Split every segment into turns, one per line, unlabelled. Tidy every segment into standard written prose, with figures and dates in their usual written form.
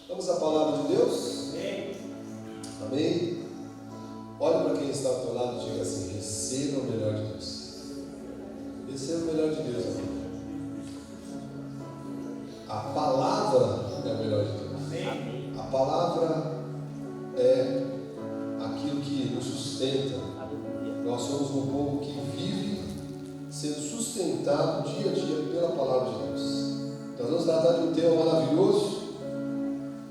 Vamos à palavra de Deus?
Amém.
Amém? Olha para quem está ao teu lado e diga assim: receba o melhor de Deus. Receba o melhor de Deus, amém. A palavra é o melhor de Deus.
Amém.
A palavra é aquilo que nos sustenta. Nós somos um povo que vive sendo sustentado dia a dia pela palavra de Deus. Nós vamos tratar de um tema maravilhoso,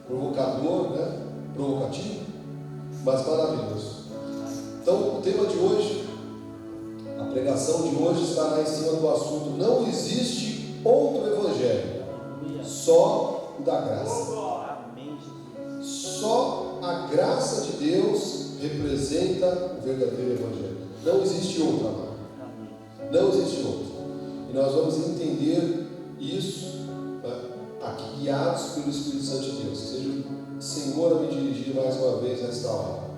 provocador, né? Provocativo, mas maravilhoso. Então, o tema de hoje, a pregação de hoje estará em cima do assunto: não existe outro evangelho, só o da graça. Só a graça de Deus representa o verdadeiro evangelho. Não existe outro, amado. Não existe outro. E nós vamos entender isso, né, aqui guiados pelo Espírito Santo de Deus. Seja o Senhor a me dirigir mais uma vez nesta hora.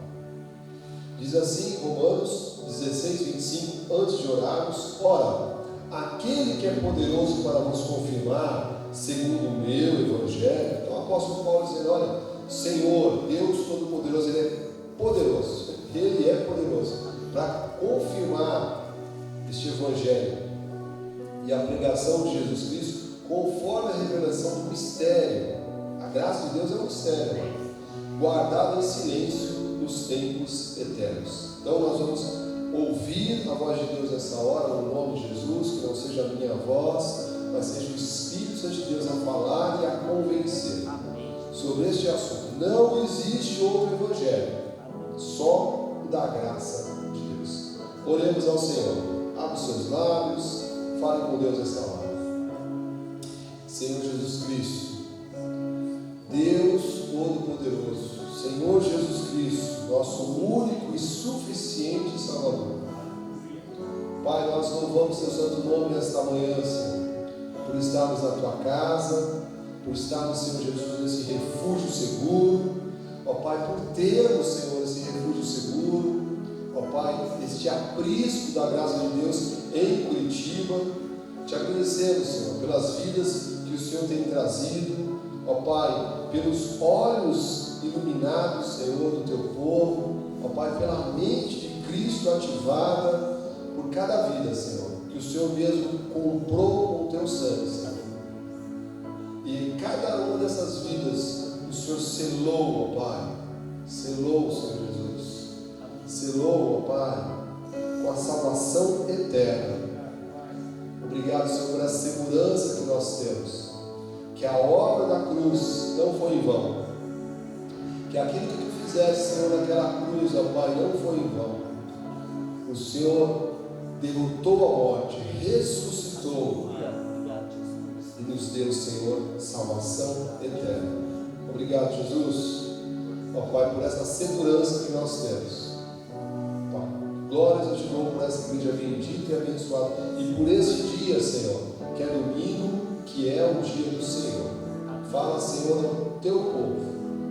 Diz assim, Romanos 16, 25, antes de orarmos: ora, aquele que é poderoso para vos confirmar, segundo o meu evangelho. Então o apóstolo Paulo dizendo: olha, Senhor, Deus Todo-Poderoso, Ele é poderoso. Ele é poderoso para confirmar este evangelho e a pregação de Jesus Cristo conforme a revelação do mistério. A graça de Deus é um mistério, guardado em silêncio nos tempos eternos. Então nós vamos ouvir a voz de Deus nessa hora, no nome de Jesus, que não seja a minha voz, mas seja o Espírito Santo de Deus a falar e a convencer sobre este assunto. Não existe outro evangelho, só o da graça de Deus. Oremos ao Senhor. Abre os seus lábios, fale com Deus nessa hora. Senhor Jesus Cristo, Deus Todo-Poderoso, Senhor Jesus Cristo, nosso único e suficiente Salvador. Pai, nós louvamos Teu santo nome nesta manhã, Senhor, por estarmos na Tua casa, por estarmos, Senhor Jesus, nesse refúgio seguro. Ó Pai, por termos, Senhor, esse refúgio seguro. Ó Pai, este aprisco da graça de Deus em Curitiba. Te agradecemos, Senhor, pelas vidas que o Senhor tem trazido. Ó Pai, pelos olhos iluminados, Senhor, do Teu povo. Ó Pai, pela mente de Cristo ativada por cada vida, Senhor, que o Senhor mesmo comprou com o Teu sangue, Senhor. E cada uma dessas vidas o Senhor selou, ó Pai. Selou, Senhor Jesus. Selou, ó Pai, com a salvação eterna. Obrigado, Senhor, por essa segurança que nós temos, que a obra da cruz não foi em vão, que aquilo que Tu fizeste, Senhor, naquela cruz, ó Pai, não foi em vão. O Senhor derrotou a morte, ressuscitou e nos deu, Senhor, salvação eterna. Obrigado, Jesus, ó Pai, por essa segurança que nós temos. Pai, glórias eu Te dou por essa igreja bendita e abençoada, e por esse dia, Senhor, que é domingo, que é o dia do Senhor. Fala, Senhor, ao Teu povo,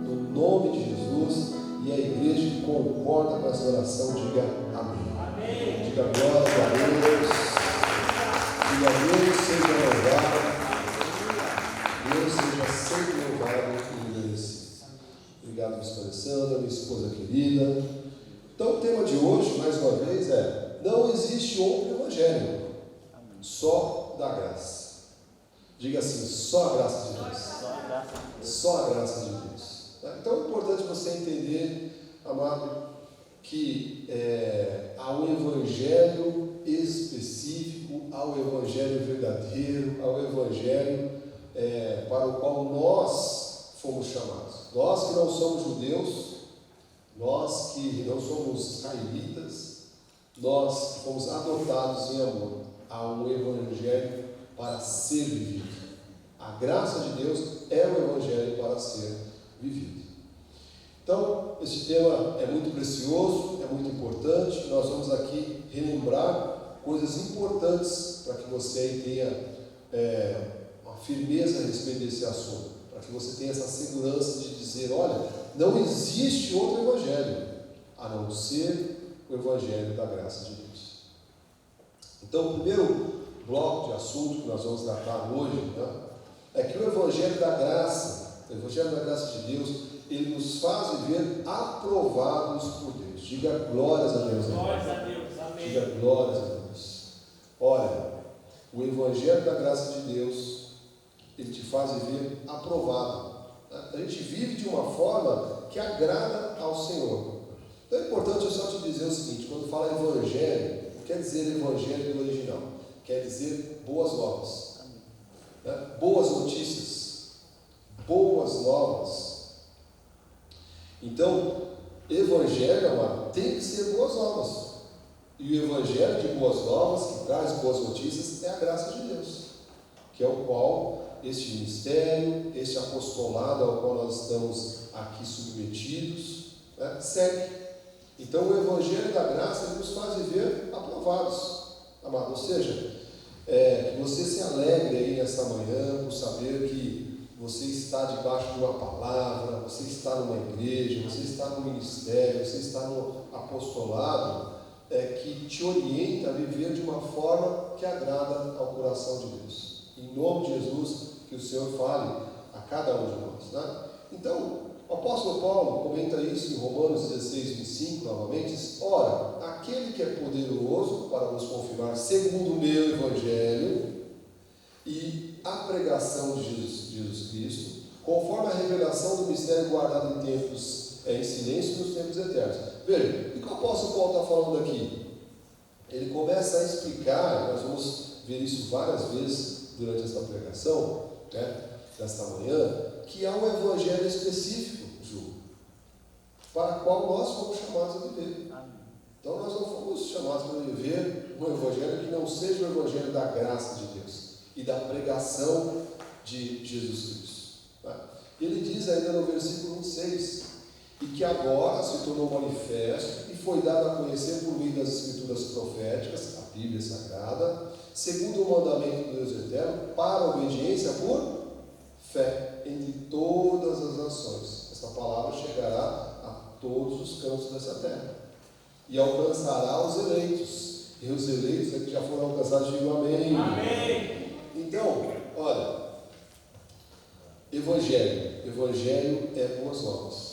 no nome de Jesus, e a igreja que concorda com essa oração, diga amém. Amém. Diga glória a Deus. Diga Deus seja louvado. Deus seja sempre louvado e agradecido. Obrigado, pastor Alessandra, minha esposa querida. Então, o tema de hoje, mais uma vez, é: não existe outro evangelho, só da graça. Diga assim: só a graça de Deus. Só a graça de Deus. Então é importante você entender, amado, que há um evangelho específico, há um evangelho verdadeiro, há um evangelho para o qual nós fomos chamados. Nós que não somos judeus, nós que não somos israelitas, nós que fomos adotados em amor. Há um evangelho para ser vivido. A graça de Deus é o evangelho para ser vivido. Então, esse tema é muito precioso, é muito importante. Nós vamos aqui relembrar coisas importantes para que você tenha uma firmeza a respeito desse assunto, para que você tenha essa segurança de dizer: olha, não existe outro evangelho a não ser o evangelho da graça de Deus. Então, o primeiro bloco de assunto que nós vamos tratar hoje, né, é que o evangelho da graça Evangelho da graça de Deus, ele nos faz viver aprovados por Deus. Diga glórias a Deus.
Glórias a Deus, amém.
Diga glórias a Deus. Olha, o Evangelho da graça de Deus, ele te faz viver aprovado. A gente vive de uma forma que agrada ao Senhor. Então é importante eu só te dizer o seguinte: quando fala Evangelho, não quer dizer Evangelho no original, quer dizer boas novas, né? Boas notícias, boas novas. Então, Evangelho, amado, tem que ser boas novas. E o Evangelho de boas novas, que traz boas notícias, é a graça de Deus, que é o qual este ministério, este apostolado ao qual nós estamos aqui submetidos, né, segue. Então o Evangelho da graça ele nos faz viver aprovados, amado. Ou seja, que você se alegre aí nessa manhã por saber que você está debaixo de uma palavra, você está numa igreja, você está no ministério, você está no apostolado, que te orienta a viver de uma forma que agrada ao coração de Deus. Em nome de Jesus, que o Senhor fale a cada um de nós, né? Então, o apóstolo Paulo comenta isso em Romanos 16, 25, novamente, diz: ora, aquele que é poderoso para nos confirmar segundo o meu Evangelho e a pregação de Jesus Cristo, conforme a revelação do mistério guardado em tempos, em silêncio nos tempos eternos. Veja, o que o apóstolo Paulo está falando aqui? Ele começa a explicar, nós vamos ver isso várias vezes durante essa pregação, né, desta manhã, que há um evangelho específico, Ju, para o qual nós fomos chamados a viver. Então nós não fomos chamados para viver um evangelho que não seja o evangelho da graça de Deus e da pregação de Jesus Cristo. Tá? Ele diz ainda no versículo 26, e que agora se tornou manifesto e foi dado a conhecer por meio das escrituras proféticas, a Bíblia Sagrada, segundo o mandamento do Deus Eterno, para a obediência por fé entre todas as nações. Esta palavra chegará a todos os cantos dessa terra e alcançará os eleitos. E os eleitos que já foram alcançados, digam amém.
Amém.
Então, olha, Evangelho é boas novas.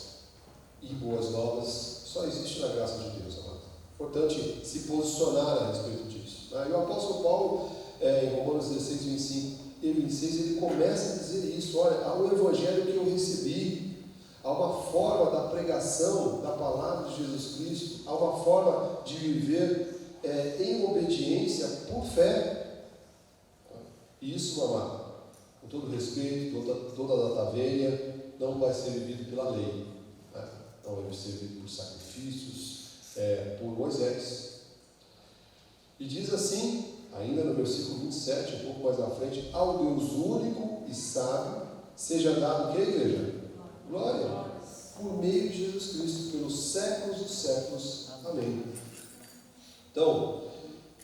E boas novas só existe na graça de Deus, amado. Importante se posicionar a respeito disso. E o apóstolo Paulo, em Romanos 16, 25 e 26, ele começa a dizer isso: olha, há um evangelho que eu recebi, há uma forma da pregação da palavra de Jesus Cristo, há uma forma de viver em obediência por fé. E isso, amado, com todo respeito, toda a data velha, não vai ser vivido pela lei, né? Não vai ser vivido por sacrifícios, por Moisés. E diz assim, ainda no versículo 27, um pouco mais à frente: ao Deus único e sábio seja dado o que, igreja? Glória, por meio de Jesus Cristo, pelos séculos dos séculos. Amém. Então,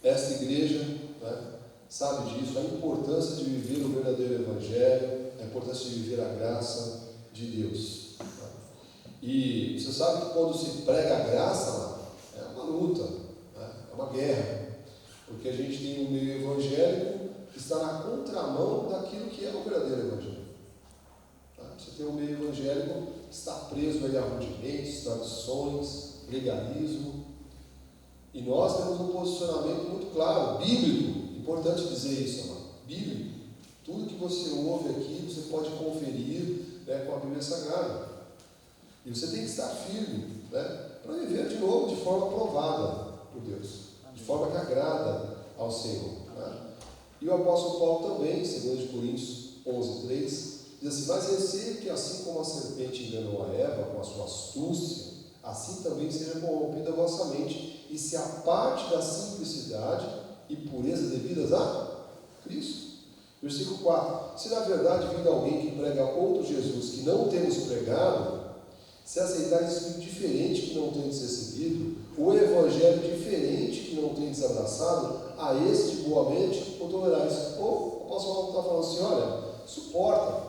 esta igreja, né, sabe disso, a importância de viver o verdadeiro Evangelho, a importância de viver a graça de Deus. E você sabe que quando se prega a graça, é uma luta, né? É uma guerra, porque a gente tem um meio evangélico que está na contramão daquilo que é o verdadeiro Evangelho. Você tem um meio evangélico que está preso a rudimentos, tradições, legalismo, e nós temos um posicionamento muito claro, bíblico. Importante dizer isso, amado. Bíblico. Tudo que você ouve aqui, você pode conferir, né, com a Bíblia Sagrada. E você tem que estar firme, né, para viver de novo de forma aprovada por Deus, de forma que agrada ao Senhor. Né? E o apóstolo Paulo também, em 2 Coríntios 11, 3, diz assim: mas receio que assim como a serpente enganou a Eva com a sua astúcia, assim também seja corrompida a vossa mente e se aparte da simplicidade e pureza devidas a Cristo. Versículo 4: se na verdade vindo alguém que prega outro Jesus que não temos pregado, se aceitar espírito diferente que não tendes recebido, o evangelho diferente que não tendes abraçado, a este boamente o tolerais. Ou o apóstolo Paulo está falando assim: olha,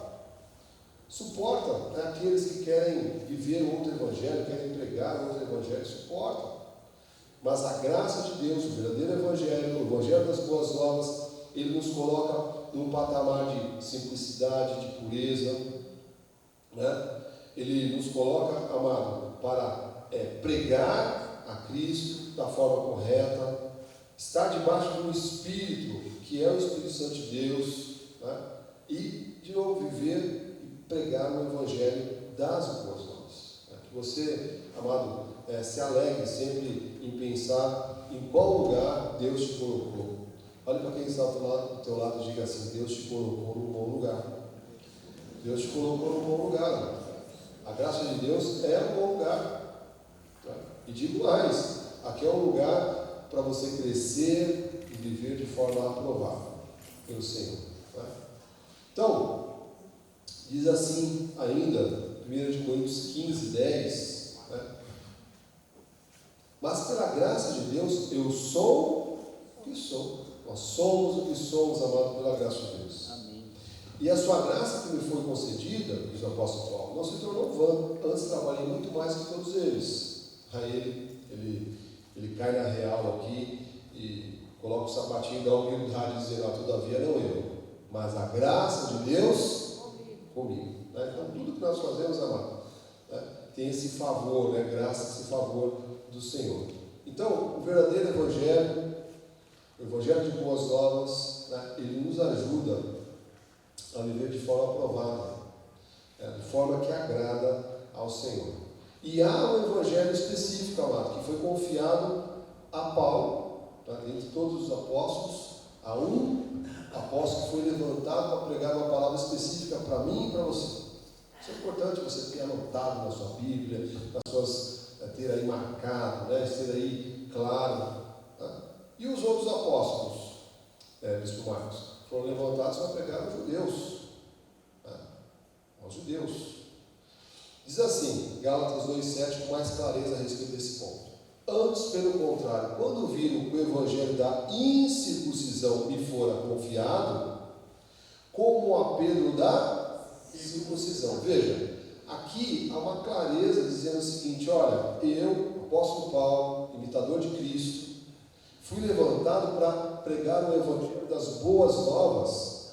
suporta, né, aqueles que querem viver outro evangelho, querem pregar outro evangelho, suporta. Mas a graça de Deus, o verdadeiro evangelho, o evangelho das boas novas, ele nos coloca num patamar de simplicidade, de pureza, né? Ele nos coloca, amado, para pregar a Cristo da forma correta, estar debaixo de um Espírito, que é o Espírito Santo de Deus, né? E, de novo, viver e pregar o Evangelho das boas novas. Né? Que você, amado, se alegre sempre em pensar em qual lugar Deus te colocou. Olha para quem está do teu lado e diga assim: Deus te colocou num bom lugar. Deus te colocou num bom lugar. Né? A graça de Deus é um bom lugar. Tá? E digo mais, aqui é um lugar para você crescer e viver de forma aprovada pelo Senhor. Tá? Então, diz assim ainda, 1 Coríntios 15, 10, né? Mas pela graça de Deus eu sou o que sou. Nós somos o que somos, amados, pela graça de Deus.
Amém.
E a sua graça que me foi concedida, diz o apóstolo Paulo, não se tornou vã. Antes trabalhei muito mais que todos eles. Aí ele cai na real aqui e coloca o sapatinho da humildade, dizendo: todavia não eu, mas a graça de Deus comigo. Né? Então tudo que nós fazemos, amado, né, tem esse favor, né? Graça, esse favor do Senhor. Então, o verdadeiro Evangelho, o Evangelho de Boas Novas, né, ele nos ajuda a viver de forma aprovada, de forma que agrada ao Senhor. E há um Evangelho específico, amado, que foi confiado a Paulo, tá, entre todos os apóstolos. Há um apóstolo que foi levantado para pregar uma palavra específica para mim e para você. Isso é importante você ter anotado na sua Bíblia, nas suas, ter aí marcado, né, ter aí claro. Tá? E os outros apóstolos, Bispo Marcos, foram levantados para pregar aos judeus. Tá? Aos judeus. Diz assim, Gálatas 2,7, com mais clareza a respeito desse ponto. Antes, pelo contrário, quando viram que o evangelho da incircuncisão me fora confiado, como a Pedro da circuncisão. Veja, aqui há uma clareza dizendo o seguinte: olha, eu, apóstolo Paulo, imitador de Cristo, fui levantado para pregar o evangelho das boas novas,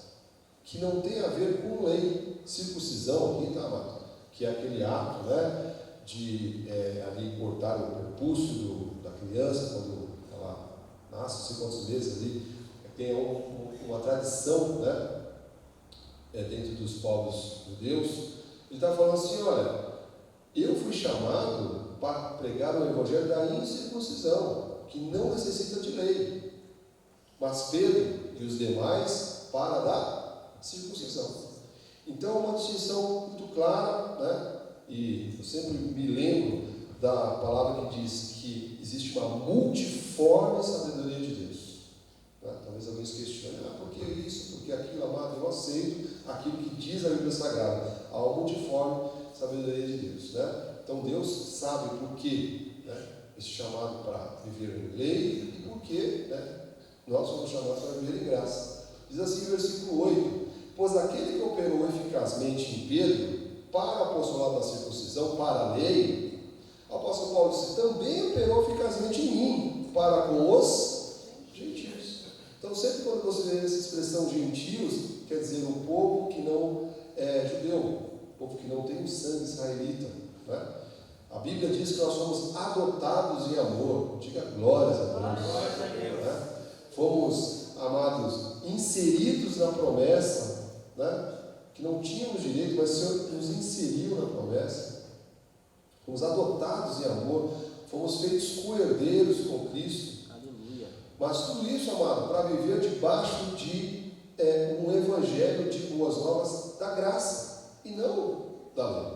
que não tem a ver com lei. Circuncisão aqui, tá, amado? Que é aquele ato, né, de ali cortar o prepúcio da criança quando ela nasce, não sei quantos meses ali. Tem uma tradição, né, dentro dos povos judeus. Ele está falando assim: olha, eu fui chamado para pregar o evangelho da incircuncisão, que não necessita de lei, mas Pedro e os demais para a da circuncisão. Então, é uma distinção muito clara, né? E eu sempre me lembro da palavra que diz que existe uma multiforme sabedoria de Deus. Né? Talvez alguém se questione: por que isso, por que aquilo, amado? Eu aceito aquilo que diz a Bíblia Sagrada. Há uma multiforme sabedoria de Deus. Né? Então, Deus sabe por que, né, esse chamado para viver em lei e por que, né, nós somos chamados para viver em graça. Diz assim o versículo 8: pois aquele que operou eficazmente em Pedro, para o apostolado da circuncisão, para a lei, o apóstolo Paulo disse: também operou eficazmente em mim, para com os gentios. Então, sempre quando você vê essa expressão gentios, quer dizer o povo que não é judeu, o povo que não tem o sangue israelita. Né? A Bíblia diz que nós somos adotados em amor. Diga glórias a Deus. Né? Fomos, amados, inseridos na promessa, né? Que não tínhamos direito, mas o Senhor nos inseriu na promessa. Fomos adotados em amor, fomos feitos co-herdeiros com Cristo.
Aleluia.
Mas tudo isso, amado, para viver debaixo de um evangelho de boas novas da graça e não da lei.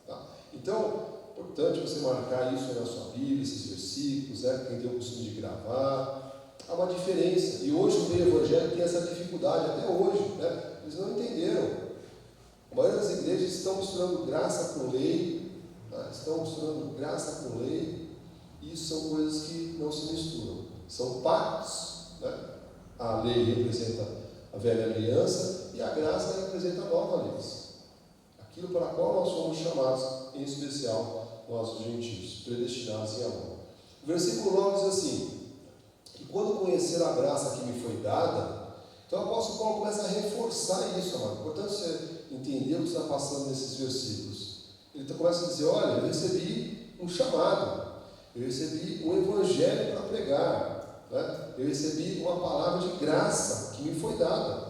Tá? Então, é importante você marcar isso na sua Bíblia, esses versículos, né? Quem tem o costume de gravar. Há uma diferença, e hoje o meio evangélico tem essa dificuldade, até hoje, né? Eles não entenderam. A maioria das igrejas estão misturando graça com lei, tá? Estão misturando graça com lei, e isso são coisas que não se misturam, são pactos, né? A lei representa a velha aliança e a graça representa a nova aliança, aquilo para a qual nós somos chamados, em especial nós os gentios, predestinados em amor. O versículo 9 diz assim: e quando conhecer a graça que me foi dada. Então o apóstolo Paulo começa a reforçar isso, amado. Portanto, você entender o que está passando nesses versículos. começa a dizer, olha, eu recebi um chamado, eu recebi um evangelho para pregar, né? Eu recebi uma palavra de graça que me foi dada.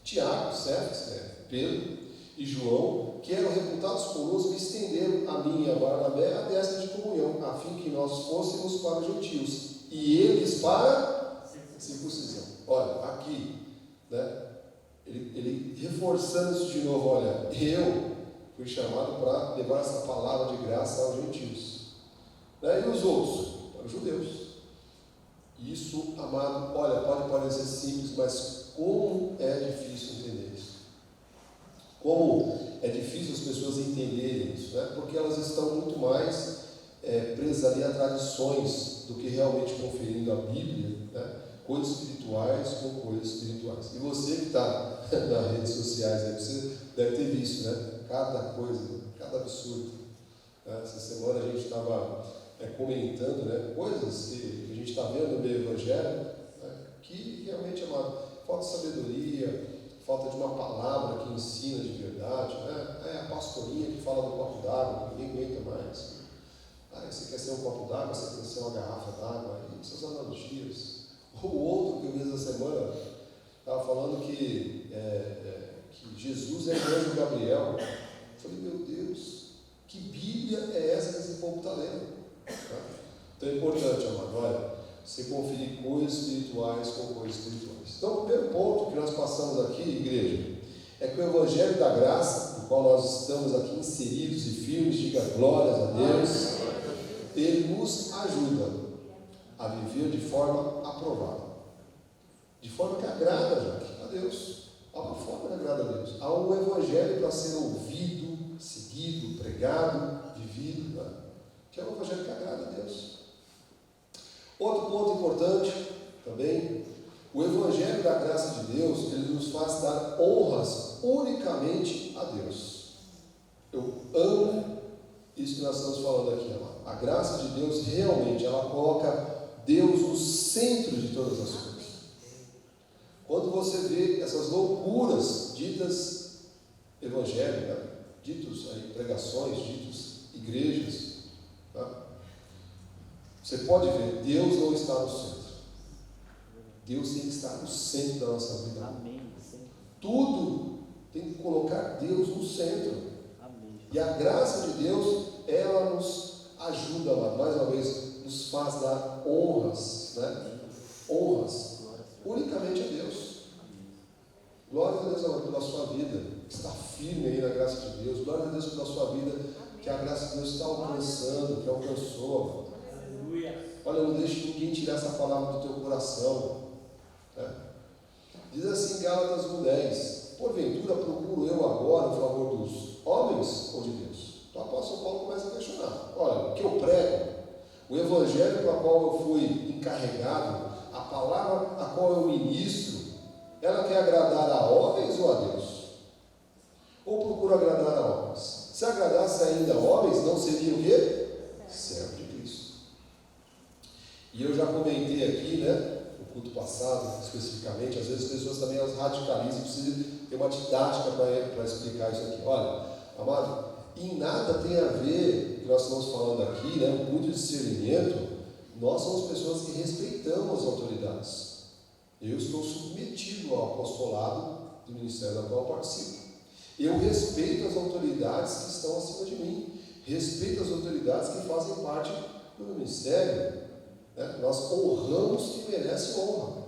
Tiago, Cefas, Pedro e João, que eram reputados conosco, estenderam a mim e a Barnabé a destra de comunhão, a fim que nós fôssemos para os gentios, e eles para circuncisão. Olha, aqui, né? Ele reforçando isso de novo, olha, eu fui chamado para levar essa palavra de graça aos gentios, né? E os outros? Para os judeus. Isso, amado, olha, pode parecer simples, mas como é difícil entender isso. Como é difícil as pessoas entenderem isso, né? Porque elas estão muito mais presas ali a tradições do que realmente conferindo a Bíblia, né? Coisas espirituais com coisas espirituais. E você que está nas redes sociais, aí, você deve ter visto, né? Cada coisa, cada absurdo. Né? Essa semana a gente estava comentando, né? Coisas que a gente está vendo no meio evangélico, né? Que realmente, amado, falta de sabedoria, falta de uma palavra que ensina de verdade, né? É a pastorinha que fala do copo d'água, que ninguém aguenta mais. Você quer ser um copo d'água, você quer ser uma garrafa d'água, e essas analogias. O outro que eu vi essa semana estava falando que Jesus é o anjo Gabriel. Eu falei, meu Deus, que Bíblia é essa que esse povo está lendo? Então é importante, amado, olha, você conferir coisas espirituais com coisas espirituais. Então, o primeiro ponto que nós passamos aqui, igreja, é que o Evangelho da Graça, no qual nós estamos aqui inseridos e firmes, diga glórias a Deus, ele nos ajuda a viver de forma aprovada, de forma que agrada a Deus. Há uma forma que agrada a Deus. Há um Evangelho para ser ouvido, seguido, pregado, vivido, né? Que é um Evangelho que agrada a Deus. Outro ponto importante também, o Evangelho da graça de Deus, ele nos faz dar honras unicamente a Deus. Eu amo isso que nós estamos falando aqui, amado. A graça de Deus realmente, ela coloca Deus no centro de todas as coisas. Quando você vê essas loucuras ditas evangelho, né? Ditos aí, pregações, ditos igrejas, tá? Você pode ver, Deus não está no centro. Deus tem que estar no centro da nossa vida.
Amém.
Tudo tem que colocar Deus no centro.
Amém.
E a graça de Deus, ela nos ajuda, mais uma vez, nos faz dar honras, né? Honras unicamente a Deus. Glória a Deus, amado, pela sua vida, está firme aí na graça de Deus. Glória a Deus pela sua vida, que a graça de Deus está alcançando, que alcançou.
Aleluia.
Olha, não deixe ninguém tirar essa palavra do teu coração, né? Diz assim Gálatas 1:10: porventura procuro eu agora o favor dos homens ou de Deus? Então o apóstolo Paulo começa a questionar. Olha, o que eu prego, o evangelho para o qual eu fui encarregado, a palavra a qual eu ministro, ela quer agradar a homens ou a Deus? Ou procura agradar a homens? Se agradasse ainda a homens, não seria o quê? Servo de Cristo. E eu já comentei aqui, né, no culto passado, especificamente, às vezes as pessoas também elas radicalizam, precisa ter uma didática para explicar isso aqui. Olha, amado, em nada tem a ver o que nós estamos falando aqui, né, muito discernimento. Nós somos pessoas que respeitamos as autoridades. Eu estou submetido ao apostolado do ministério da qual eu participo. Eu respeito as autoridades que estão acima de mim. Respeito as autoridades que fazem parte do ministério. Né? Nós honramos quem merece honra.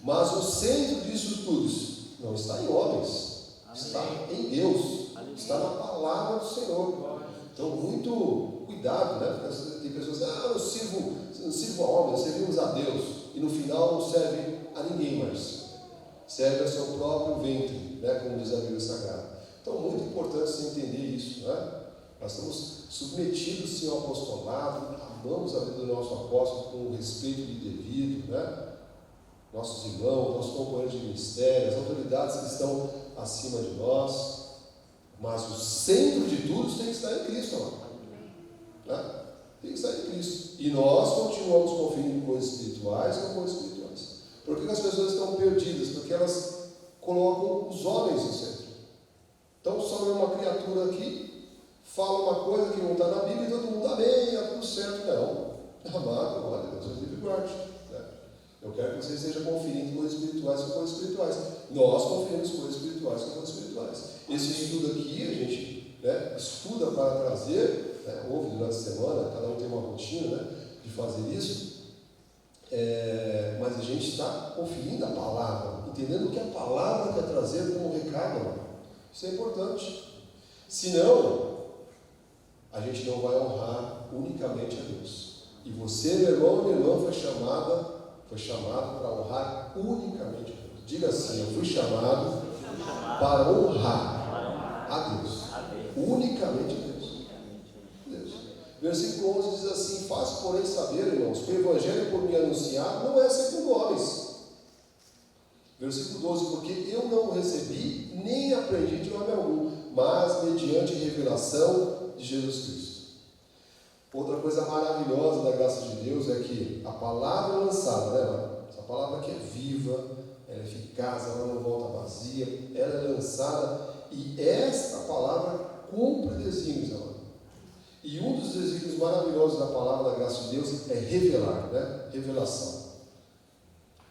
Mas o centro disso tudo não está em homens, está em Deus, está na palavra do Senhor. Então, muito cuidado, né? Porque tem pessoas que dizem, eu não sirvo a homens, servimos a Deus. E no final não serve a ninguém mais. Serve ao seu próprio ventre, né? Como diz a Bíblia Sagrada. Então, muito importante você entender isso, né? Nós estamos submetidos sim ao apostolado, amamos a vida do nosso apóstolo com o respeito devido, né? Nossos irmãos, nossos companheiros de ministério, as autoridades que estão acima de nós. Mas o centro de tudo tem que estar em Cristo, amado. Né? Tem que estar em Cristo. E nós continuamos conferindo coisas espirituais com coisas espirituais. Por que as pessoas estão perdidas? Porque elas colocam os homens no centro. Então, só é uma criatura aqui, fala uma coisa que não está na Bíblia e todo mundo, amém, está tudo certo. Não. Amado, olha, Deus é livre e guarde. Né? Eu quero que você esteja conferindo coisas espirituais com coisas espirituais. Nós conferimos coisas espirituais com coisas espirituais. Esse estudo aqui, a gente estuda para trazer, ouve durante a semana, cada um tem uma rotina de fazer isso, mas a gente está conferindo a palavra, entendendo o que a palavra quer trazer como recado. Isso é importante. Senão, a gente não vai honrar unicamente a Deus. E você, meu irmão e minha irmã, foi chamado para honrar unicamente a Deus. Diga assim: eu fui chamado para honrar a Deus. Unicamente a Deus. Versículo 11 diz assim: faz, porém, saber, irmãos, que o evangelho por mim anunciado não é segundo homens. Versículo 12: porque eu não recebi, nem aprendi de homem algum, mas mediante revelação de Jesus Cristo. Outra coisa maravilhosa da graça de Deus é que a palavra lançada, essa palavra que é viva, ela é eficaz, ela não volta vazia, ela é lançada, e esta palavra cumpre desígnios, amado. E um dos desígnios maravilhosos da palavra da graça de Deus é revelar, revelação.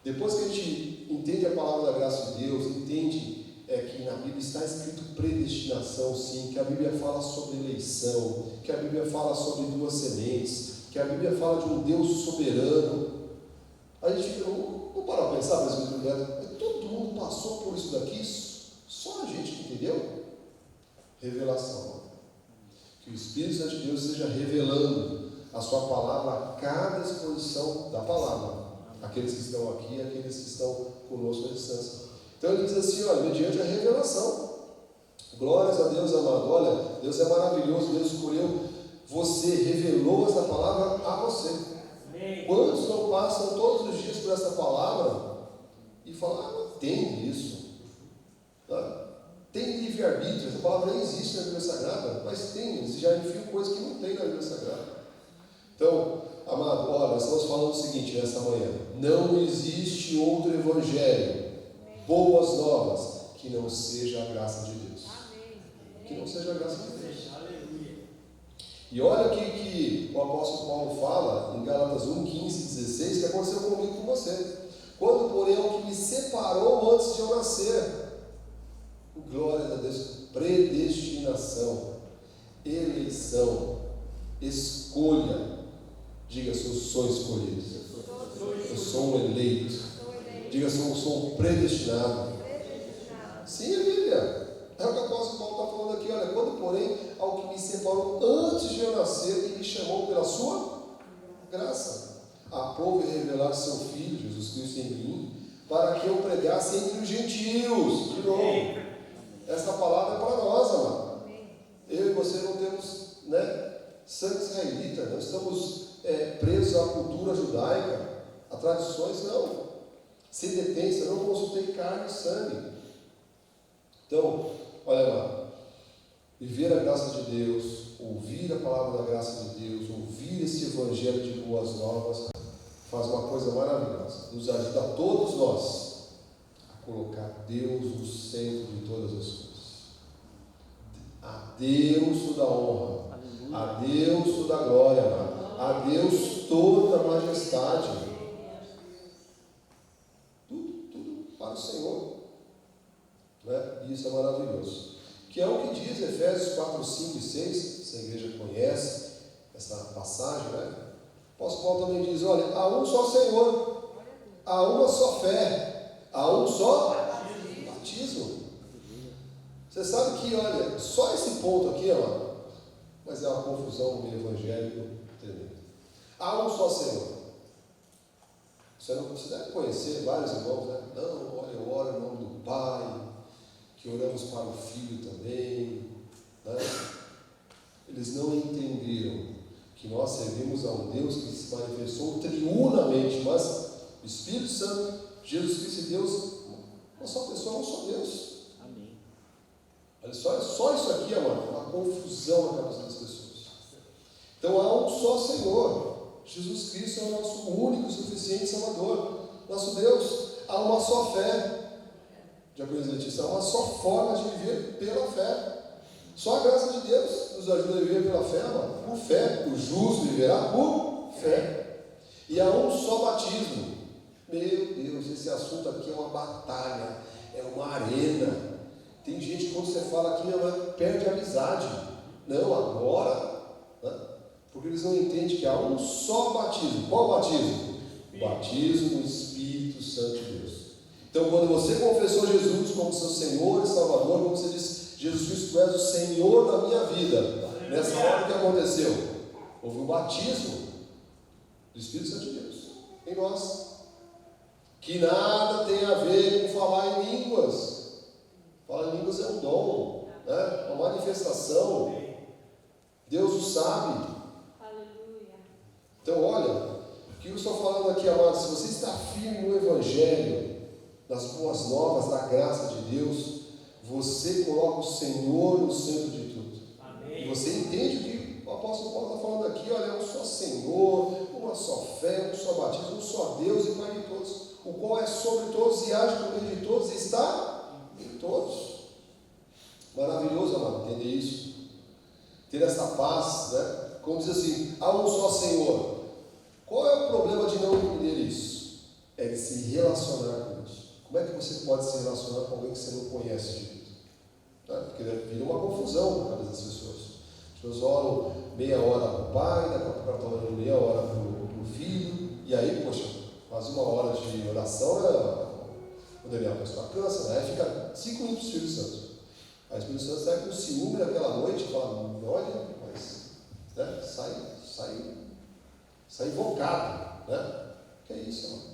Depois que a gente entende a palavra da graça de Deus, entende que na Bíblia está escrito predestinação, sim, que a Bíblia fala sobre eleição, que a Bíblia fala sobre duas sementes, que a Bíblia fala de um Deus soberano. A gente fica, não para para pensar, mas todo mundo passou por isso daqui, só a gente que entendeu? Revelação. Que o Espírito Santo de Deus esteja revelando a sua palavra a cada exposição da palavra. Aqueles que estão aqui e aqueles que estão conosco à distância. Então ele diz assim, olha, mediante a revelação. Glórias a Deus, amado. Olha, Deus é maravilhoso, Deus escolheu você, revelou essa palavra a você. Amém. Quantos não passam todos os dias por essa palavra e falam, não entende isso? Tá? Tem livre-arbítrio, essa palavra nem existe na Bíblia Sagrada, mas tem, eles já enfiam coisas que não tem na Bíblia Sagrada. Então, amado, olha, nós estamos falando o seguinte nessa manhã: não existe outro evangelho, boas novas, que não seja a graça de Deus. Que não seja a graça de Deus. E olha o que o apóstolo Paulo fala em Gálatas 1, 15, 16, que aconteceu comigo com você. Quando, porém, o que me separou antes de eu nascer, glória a Deus, predestinação, eleição, escolha. Diga assim: eu sou escolhido, eu sou um eleito. Diga assim: eu sou um predestinado. Sim, a Bíblia. É o que o apóstolo Paulo está falando aqui. Olha, quando, porém, ao que me separou antes de eu nascer e me chamou pela sua graça, aprove revelar seu Filho, Jesus Cristo, em mim, para que eu pregasse entre os gentios. De novo, essa palavra é para nós, amado. Eu e você não temos sangue israelita, nós estamos presos à cultura judaica, a tradições, não. Sem detência, não consultei carne e sangue. Então, olha lá, viver a graça de Deus, ouvir a palavra da graça de Deus, ouvir esse evangelho de boas novas, faz uma coisa maravilhosa, nos ajuda a todos nós a colocar Deus no centro de todas as coisas. A Deus toda a honra, a Deus toda a glória, a Deus toda a majestade. Tudo para o Senhor. E isso é maravilhoso. Que é o que diz Efésios 4, 5 e 6. Essa igreja conhece essa passagem, O apóstolo Paulo também diz: olha, há um só Senhor, há uma só fé, há um só batismo. Você sabe que, olha, só esse ponto aqui, amado, mas é uma confusão no meio evangélico tremenda. Há um só Senhor. Você deve conhecer vários irmãos, Não, olha, eu oro em nome do Pai, que oramos para o Filho também, Eles não entenderam que nós servimos a um Deus que se manifestou triunamente, mas o Espírito Santo, Jesus Cristo e Deus, uma só pessoa, um só Deus.
Amém.
Olha só isso aqui, amado, uma confusão na cabeça das pessoas. Então há um só Senhor, Jesus Cristo é o nosso único e suficiente Salvador, nosso Deus. Há uma só fé, Diaconisa Letícia, há uma só forma de viver pela fé. Só a graça de Deus nos ajuda a viver pela fé, amado. Por fé. O justo viverá por fé. E há um só batismo. Meu Deus, esse assunto aqui é uma batalha, é uma arena. Tem gente que quando você fala aqui, ela perde a amizade. Não, agora, né? Porque eles não entendem que há um só batismo. Qual batismo? O batismo no Espírito Santo de Deus. Então, quando você confessou Jesus como seu Senhor e Salvador, como você disse, Jesus Cristo, tu és o Senhor da minha vida. Nessa hora, o que aconteceu? Houve um batismo do Espírito Santo de Deus em nós, que nada tem a ver com falar em línguas. Falar em línguas é um dom, né? Uma manifestação. Deus o sabe.
Aleluia.
Então, olha, o que eu estou falando aqui, amado, se você está firme no Evangelho, nas boas novas, da graça de Deus, você coloca o Senhor no centro de tudo.
Amém.
E você entende o que o apóstolo Paulo está falando aqui, olha, é um só Senhor, uma só fé, um só batismo, um só Deus e Pai de todos, o qual é sobre todos e age por meio de todos e está em todos. Maravilhoso, amado, entender isso. Ter essa paz, né? Como diz assim, há um só Senhor. Qual é o problema de não entender isso? É de se relacionar com Deus. Como é que você pode se relacionar com alguém que você não conhece direito? Né? Porque vira uma confusão na cabeça das pessoas. As pessoas oram meia hora para o pai, daqui a pouco ela está orando meia hora para o filho, e aí, poxa, faz uma hora de oração, né? O Daniel, a pessoa cansa, né? Aí fica 5 minutos para o Espírito Santo. Aí o Espírito Santo sai com ciúme naquela noite e fala, olha, mas né? sai invocado, né? Que é isso, irmão?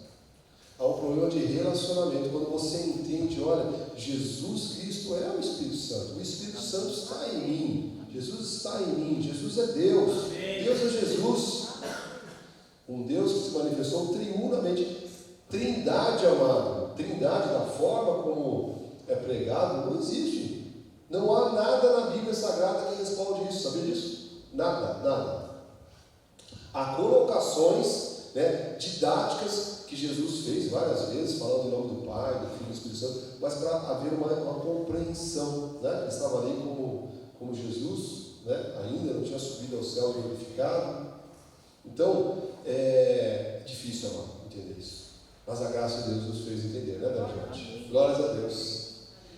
Há um problema de relacionamento. Quando você entende, olha, Jesus Cristo é o Espírito Santo. O Espírito Santo está em mim. Jesus está em mim. Jesus é Deus. Deus é Jesus. Um Deus que se manifestou triunamente. Trindade, amado. Trindade, da forma como é pregado, não existe. Não há nada na Bíblia Sagrada que responde isso. Sabia disso? Nada. Há colocações, né, didáticas que Jesus fez várias vezes, falando em nome do Pai, do Filho e do Espírito Santo, mas para haver uma compreensão, né? Ele estava ali como Jesus, né? Ainda não tinha subido ao céu glorificado. Então, é difícil, amado, entender isso. Mas a graça de Deus nos fez entender, né, gente? Glórias a Deus.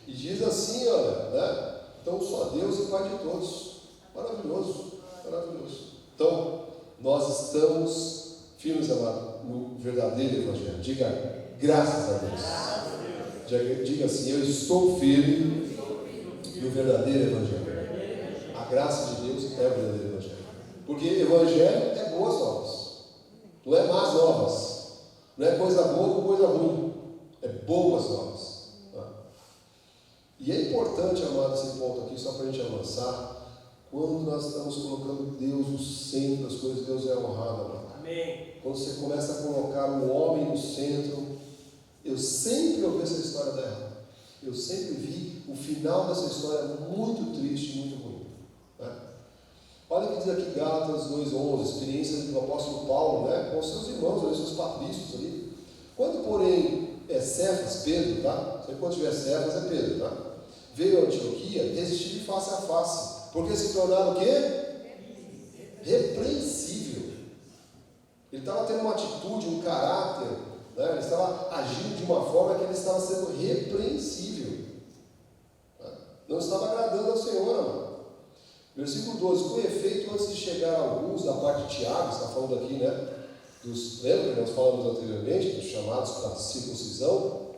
E diz assim, olha, né? Então, só Deus e Pai de todos. Maravilhoso. Então, nós estamos firmes, amado, no verdadeiro Evangelho. Diga, graças a Deus. Diga assim, eu estou firme no verdadeiro Evangelho. A graça de Deus é o verdadeiro Evangelho. Porque Evangelho é boas novas. Não é más novas. Não é coisa boa com coisa ruim. É boas novas. E é importante, amado, esse ponto aqui, só para a gente avançar. Quando nós estamos colocando Deus no centro das coisas, Deus é honrado, amado.
Amém.
Quando você começa a colocar o homem no centro, eu sempre ouvi essa história da errada. Eu sempre vi o final dessa história muito triste, muito ruim. Né? Olha o que diz aqui Gálatas 2:11, experiência do apóstolo Paulo, né, com seus irmãos, ali, seus patrícios ali. Quando, porém, Cefas, Pedro, tá? Sempre quando tiver Cefas é Pedro, tá? Veio a Antioquia, resistiu face a face, porque se tornaram o quê? Repreensível. Ele estava tendo uma atitude, um caráter, né? Ele estava agindo de uma forma que ele estava sendo repreensível, né? Não estava agradando ao Senhor, amado. Versículo 12, com efeito, antes de chegar alguns da parte de Tiago, está falando aqui, né? Lembra que nós falamos anteriormente, dos chamados para a circuncisão,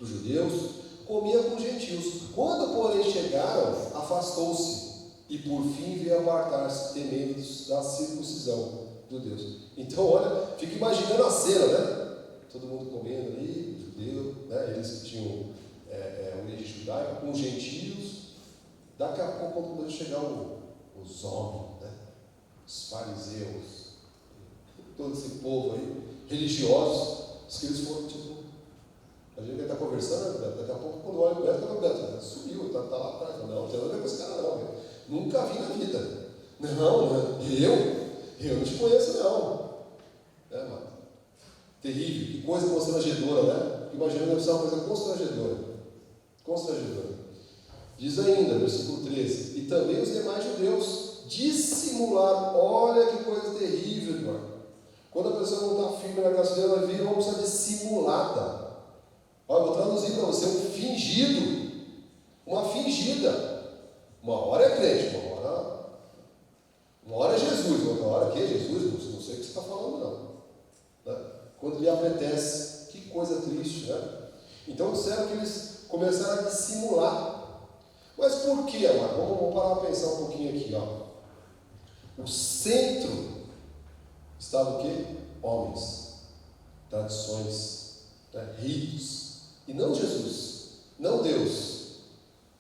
dos judeus, comia com gentios. Quando, porém, chegaram, afastou-se e por fim veio apartar-se, temendo da circuncisão do Deus. Então, olha, fica imaginando a cena, né? Todo mundo comendo ali, judeu, né? Eles que tinham origem judaica, com gentios. Daqui a pouco, quando começou a chegar os homens, né? Os fariseus, todo esse povo aí, religiosos, os que eles foram tipo. A gente está conversando, né, Beto? Daqui a pouco, quando olha o Beto, o Beto sumiu, está lá atrás. Não, não tem nada a ver com esse cara, não. Nunca vi na vida. Não, eu não te conheço, não. Mano. Terrível, que coisa constrangedora, né? Imaginando deve ser uma coisa constrangedora. Diz ainda, versículo 13: e também os demais judeus dissimular. Olha que coisa terrível, irmão. Quando a pessoa não está firme na graça de Deus, ela vira uma pessoa dissimulada. Olha, vou traduzir para você: um fingido, uma fingida. Uma hora é crente, uma hora é Jesus, outra hora que é Jesus, não sei o que você está falando, não. Né? Quando lhe apetece, que coisa triste, né? Então disseram que eles começaram a dissimular. Mas por quê, amado? Vamos parar para pensar um pouquinho aqui, ó. O centro estava o quê? Homens, tradições, né? Ritos, e não Jesus, não Deus.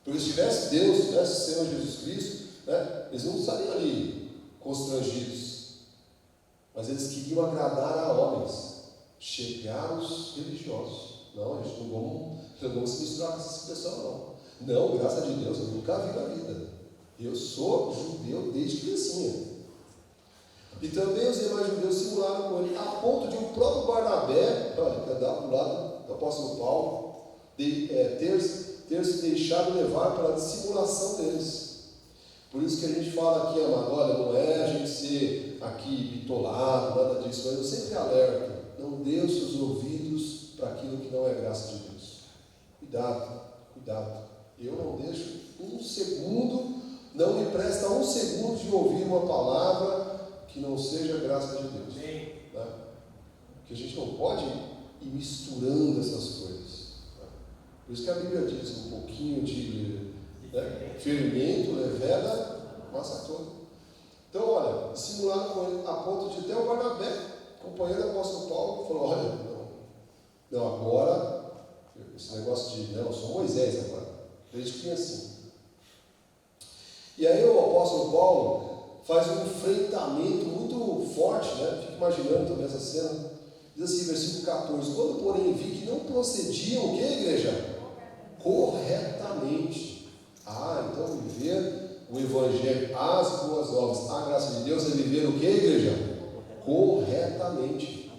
Porque se tivesse Deus, se tivesse o Senhor Jesus Cristo, né? Eles não estariam ali constrangidos, mas eles queriam agradar a homens, chegar aos religiosos. Não, a gente não vamos se misturar com essa expressão, não. Não, graças a Deus, eu nunca vi na vida. Eu sou judeu desde criancinha. E também os demais judeus simularam com ele, a ponto de o próprio Barnabé, que andava do lado do apóstolo Paulo, ter se deixado levar pela dissimulação deles. Por isso que a gente fala aqui, amado, olha, não é a gente ser aqui bitolado, nada disso, mas eu sempre alerto: não dê os seus ouvidos para aquilo que não é graça de Deus. Cuidado, cuidado. Eu não deixo um segundo, não me presta um segundo de ouvir uma palavra que não seja graça de Deus. Né? Porque a gente não pode ir misturando essas coisas. Né? Por isso que a Bíblia diz: um pouquinho de fermento leveda a massa toda. Então, olha, simularam com ele a ponto de até o Barnabé, companheiro do apóstolo Paulo, falou: olha, não, agora, esse negócio de, não, eu sou Moisés agora, desde criancinha. E aí o apóstolo Paulo faz um enfrentamento muito forte, né? Fico imaginando também essa cena. Diz assim, versículo 14: quando porém vi que não procediam, o que, igreja? Corretamente. Então viver o Evangelho, as boas obras, a graça de Deus é viver o que, igreja? Corretamente.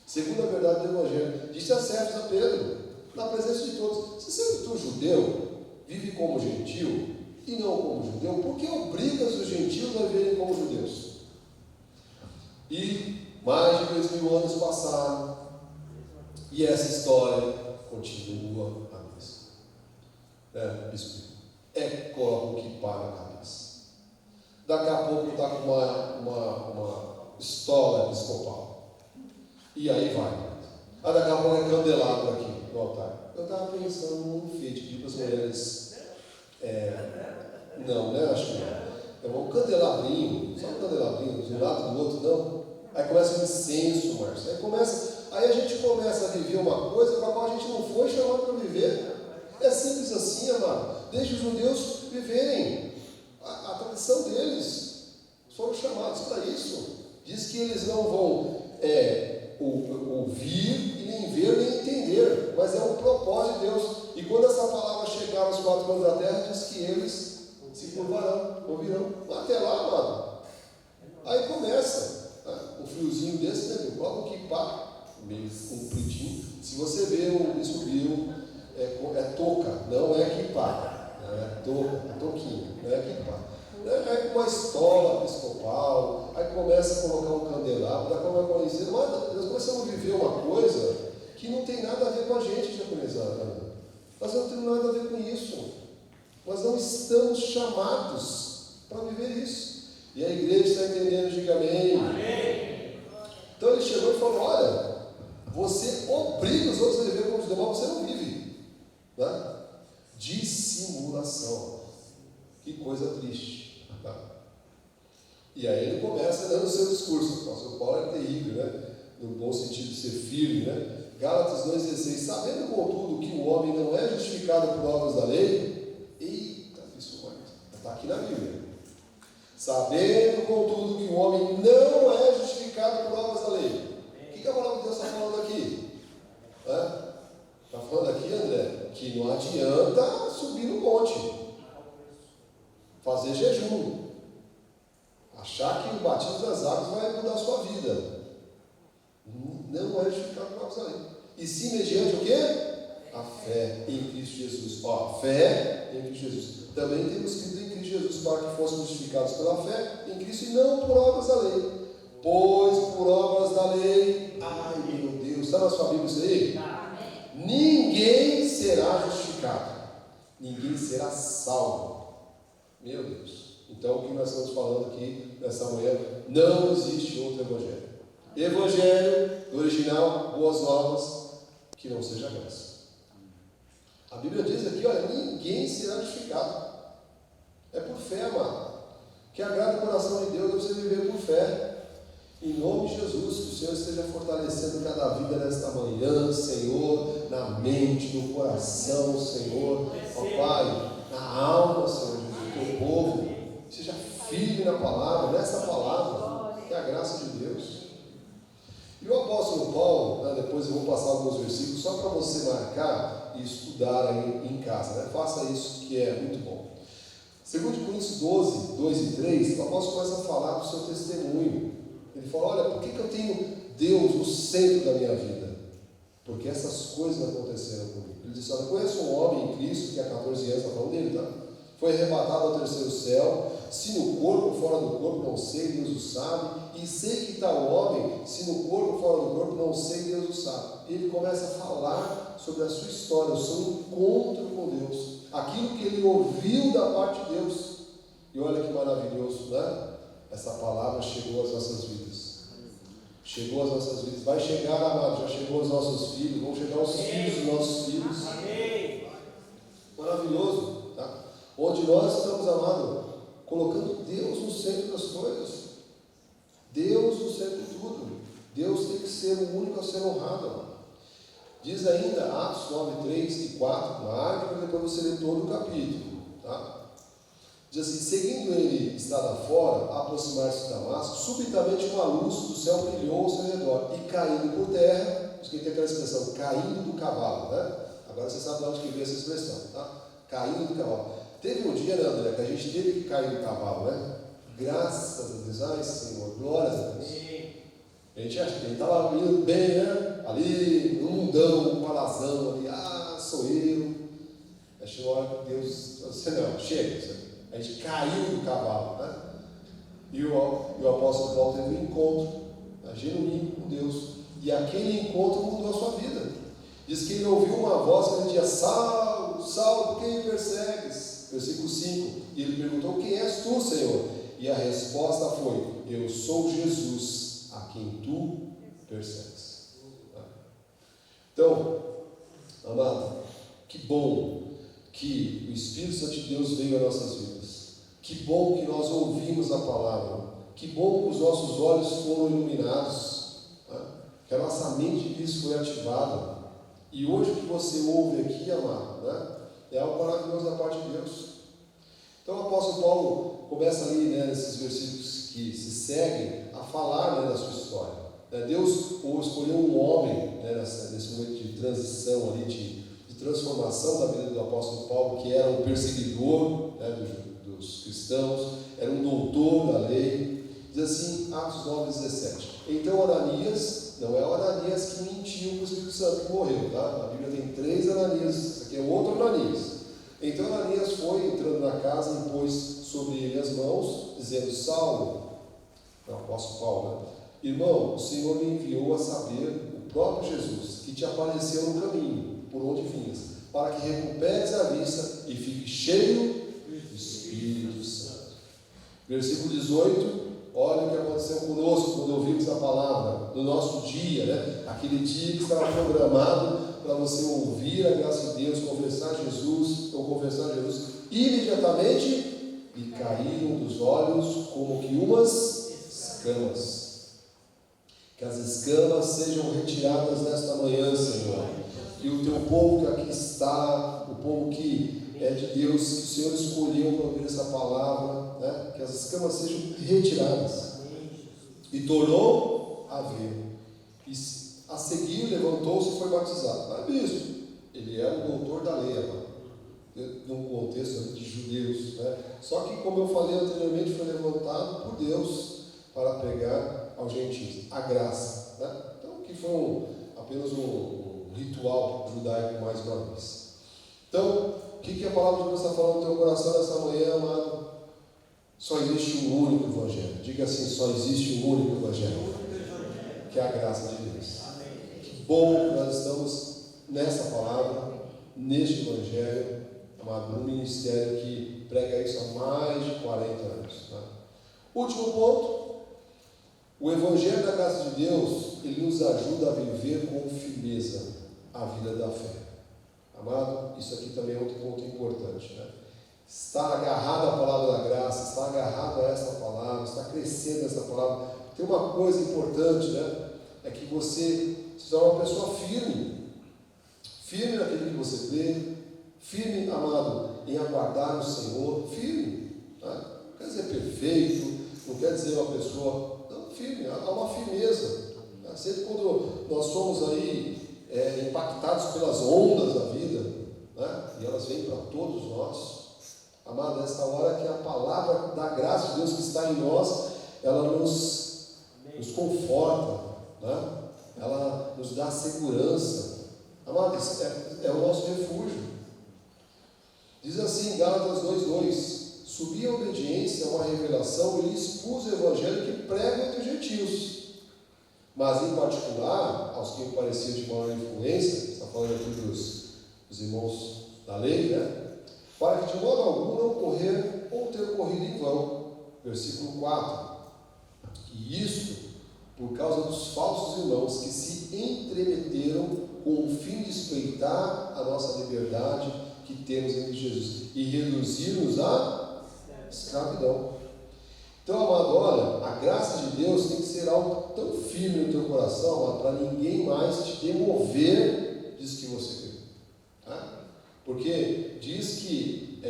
Segundo a verdade do Evangelho. Disse a Cefas, a Pedro, na presença de todos: se sendo tu judeu, vive como gentil e não como judeu, por que obrigas os gentios a viverem como judeus? E mais de 2000 anos passaram, e essa história continua a mesma. Bispo, coloca o kippah na cabeça. Daqui a pouco está com uma estola episcopal. E aí vai. Daqui a pouco é candelabro aqui no altar. Eu estava pensando num feito, pedir para as mulheres. Não, né? Acho que não. Um candelabrinho, só um candelabrinho, de um lado do outro, não. Aí começa um incenso, Márcio. Aí a gente começa a viver uma coisa para a qual a gente não foi chamado para viver. É simples assim, amado. Deixe os judeus viverem a tradição deles. Foram chamados para isso. Diz que eles não vão ouvir e nem ver nem entender, mas é um propósito de Deus. E quando essa palavra chegar aos 4 cantos da terra, diz que eles se curvarão, ouvirão. Até lá, amado. Aí começa um friozinho desse, né? Coloca o kippah, meio compridinho. Se você vê o bispo Bill, é touca, não é kippah, é touca, é touquinha, não é kippah. Aí com uma estola episcopal, aí começa a colocar um candelabro, nós começamos a viver uma coisa que não tem nada a ver com a gente, japonesada. Nós não temos nada a ver com isso. Nós não estamos chamados para viver isso. E a igreja está entendendo, diga amém. Amém. Então ele chegou e falou: olha, você obriga os outros a viver como os demais, você não vive. Né? Dissimulação. Que coisa triste. Tá? E aí ele começa dando o seu discurso. O apóstolo Paulo é terrível, né? No bom sentido de ser firme, né? Gálatas 2,16: sabendo contudo que o homem não é justificado por obras da lei. Eita, isso está aqui na Bíblia. Sabendo contudo que o homem não é justificado por obras da lei. O que a palavra de Deus está falando aqui? Está falando aqui, André, que não adianta subir no monte, fazer jejum, achar que o batismo das águas vai mudar a sua vida. Não é justificado por obras da lei. E sim mediante o quê? A fé em Cristo Jesus. Ó, fé em Cristo Jesus. Também temos crido em Cristo Jesus para que fossem justificados pela fé em Cristo e não por obras da lei. Pois por obras da lei, ai meu Deus, está na sua Bíblia isso aí? Ninguém será justificado. Ninguém será salvo. Meu Deus. Então o que nós estamos falando aqui nessa manhã, não existe outro evangelho. Evangelho, no original, boas novas, que não seja graça. A Bíblia diz aqui, olha, ninguém será justificado. É por fé, amado. Que agrada o coração de Deus é você viver por fé. Em nome de Jesus, que o Senhor esteja fortalecendo cada vida nesta manhã, Senhor, na mente, no coração, Senhor, ó Pai, na alma, Senhor Jesus, do teu povo, seja firme na palavra, nessa palavra, que é a graça de Deus. E o apóstolo Paulo, né, depois eu vou passar alguns versículos, só para você marcar e estudar aí em casa, né? Faça isso que é muito bom. 2 Coríntios 12, 2 e 3, o apóstolo começa a falar do seu testemunho. Ele fala, olha, por que eu tenho Deus no centro da minha vida? Porque essas coisas aconteceram comigo. Ele disse, olha, eu conheço um homem em Cristo, que há 14 anos, está falando dele, tá? Foi arrebatado ao terceiro céu, se no corpo ou fora do corpo, não sei, Deus o sabe, e sei que tal homem, se no corpo ou fora do corpo, não sei, Deus o sabe. Ele começa a falar sobre a sua história, o seu encontro com Deus, aquilo que ele ouviu da parte de Deus. E olha que maravilhoso, né? Essa palavra chegou às nossas vidas. Chegou às nossas vidas. Vai chegar, amado, já chegou aos nossos filhos, vão chegar aos filhos dos nossos filhos.
Amém.
Maravilhoso, tá? Onde nós estamos, amado, colocando Deus no centro das coisas. Deus no centro de tudo. Deus tem que ser o único a ser honrado, amado. Diz ainda, Atos 9, 3 e 4, marque para depois você ler todo o capítulo, tá? Diz assim, seguindo ele estrada fora, a aproximar-se de Damasco, subitamente uma luz do céu brilhou ao seu redor, e caindo por terra, isso que tem aquela expressão, caindo do cavalo, né? Agora você sabe de onde que veio essa expressão, tá? Caindo do cavalo. Teve um dia, né, André, que a gente teve que cair do cavalo, né? Graças a Deus, ai Senhor, glórias a Deus. A gente acha que ele estava indo bem, né? Ali, no mundão, no palazão, ali, sou eu. Aí chegou a hora que Deus, você não, chega. A gente caiu do cavalo, né? E o apóstolo Paulo teve um encontro, né, genuíno com Deus. E aquele encontro mudou a sua vida. Diz que ele ouviu uma voz que ele dizia, Saulo, Saulo, por que me persegues? Versículo 5. E ele perguntou, quem és tu, Senhor? E a resposta foi, eu sou Jesus, a quem tu persegues. Então, amado, que bom que o Espírito Santo de Deus veio às nossas vidas. Que bom que nós ouvimos a palavra. Que bom que os nossos olhos foram iluminados. Tá? Que a nossa mente de Cristo foi ativada. E hoje o que você ouve aqui, amado, né, é algo maravilhoso da parte de Deus. Então o apóstolo Paulo começa ali, né, nesses versículos que se seguem, a falar, né, da sua história. Deus escolheu um homem, né, nesse momento de transição ali, de transformação da vida do apóstolo Paulo, que era um perseguidor, né, dos cristãos, era um doutor da lei. Diz assim, Atos 9, 17. Então Ananias, não é o Ananias que mentiu para o Espírito Santo, que morreu, tá? A Bíblia tem 3 Ananias, esse aqui é outro Ananias. Então Ananias foi entrando na casa e pôs sobre ele as mãos, dizendo, Saulo, o apóstolo Paulo, né? Irmão, o Senhor me enviou a saber, o próprio Jesus, que te apareceu no caminho, por onde vinhas, para que recuperes a vista e fique cheio do Espírito Santo. Versículo 18, olha o que aconteceu conosco quando ouvimos a palavra, no nosso dia, né? Aquele dia que estava programado para você ouvir a graça de Deus, confessar Jesus, imediatamente lhe caíram dos olhos como que umas escamas. Que as escamas sejam retiradas nesta manhã, Senhor. Que o teu povo que aqui está, o povo que é de Deus, que o Senhor escolheu para ouvir essa palavra, né? Que as escamas sejam retiradas. E tornou a ver. E a seguir levantou-se e foi batizado. Mas bispo, ele era o doutor da lei, num contexto de judeus, né? Só que, como eu falei anteriormente, foi levantado por Deus para pregar aos gentios a graça, né? Então, que foi apenas um o ritual judaico mais uma vez. Então, o que a palavra de Deus está falando no teu coração nessa manhã, amado? Só existe um único Evangelho. Diga assim, só existe um único Evangelho, que é a graça de Deus. Que bom que nós estamos nessa palavra, neste Evangelho, amado, num ministério que prega isso há mais de 40 anos. Tá? Último ponto. O Evangelho da graça de Deus, ele nos ajuda a viver com firmeza a vida da fé. Amado, isso aqui também é outro ponto importante. Né? Estar agarrado à palavra da graça, estar agarrado a essa palavra, estar crescendo nessa palavra. Tem uma coisa importante, né? É que você se torna uma pessoa firme. Firme naquilo que você crê. Firme, amado, em aguardar o Senhor. Firme. Tá? Não quer dizer perfeito, não quer dizer uma pessoa... firme, há uma firmeza. Sempre quando nós somos aí impactados pelas ondas da vida, né? E elas vêm para todos nós, amado, nessa hora que a palavra da graça de Deus que está em nós, ela nos conforta, né? Ela nos dá segurança, amado, isso é o nosso refúgio. Diz assim, Gálatas 2:2: subi a obediência a uma revelação e expus o evangelho que prego entre os gentios, mas em particular aos que me pareciam de maior influência, está falando aqui dos irmãos da lei, né? Para que de modo algum não correr ou ter corrido em vão. Versículo 4: e isto por causa dos falsos irmãos que se entremeteram com o fim de espreitar a nossa liberdade que temos em Jesus e reduzir-nos a escravidão. Então, amado, olha, a graça de Deus tem que ser algo tão firme no teu coração, para ninguém mais te demover disso que você crê. Tá? Porque diz que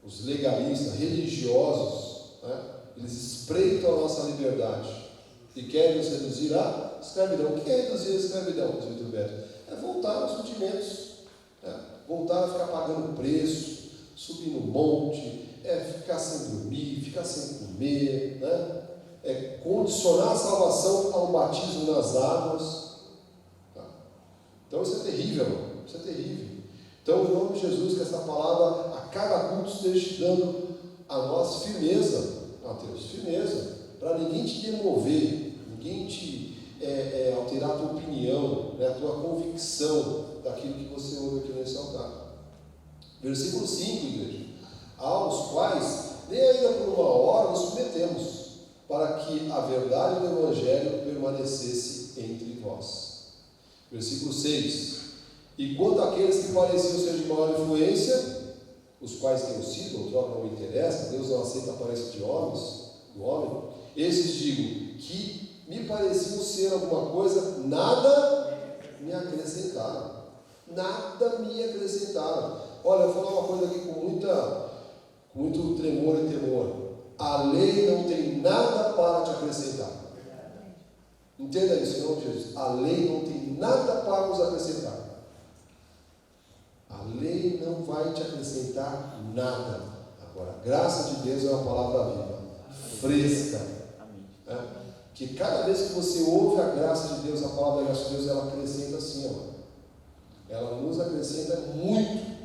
os legalistas, religiosos, eles espreitam a nossa liberdade e querem nos reduzir à escravidão. O que é reduzir a escravidão, Presbítero Beto? É voltar aos rudimentos, voltar a ficar pagando preço, subir no monte, ficar sem dormir, ficar sem comer, né? Condicionar a salvação ao batismo nas águas. Tá? Então isso é terrível, mano. Isso é terrível. Então, em nome de Jesus, que essa palavra a cada culto esteja te dando a nós firmeza, Mateus, firmeza, para ninguém te demover, ninguém te alterar a tua opinião, né, a tua convicção daquilo que você ouve aqui nesse altar. Versículo 5, igreja: aos quais nem ainda por uma hora nos submetemos, para que a verdade do Evangelho permanecesse entre vós. Versículo 6: e quanto àqueles que pareciam ser de maior influência, os quais tenham sido, outrora não me interessa, Deus não aceita a aparência de homens, do homem, esses digo que me pareciam ser alguma coisa, nada me acrescentaram. Nada me acrescentaram. Olha, eu vou falar uma coisa aqui com muito tremor e temor. A lei não tem nada para te acrescentar. Entenda isso, em nome de Jesus. A lei não tem nada para nos acrescentar. A lei não vai te acrescentar nada. Agora, a graça de Deus é uma palavra viva, fresca. Que cada vez que você ouve a graça de Deus, a palavra da graça de Deus, ela acrescenta assim, ó. Ela nos acrescenta muito.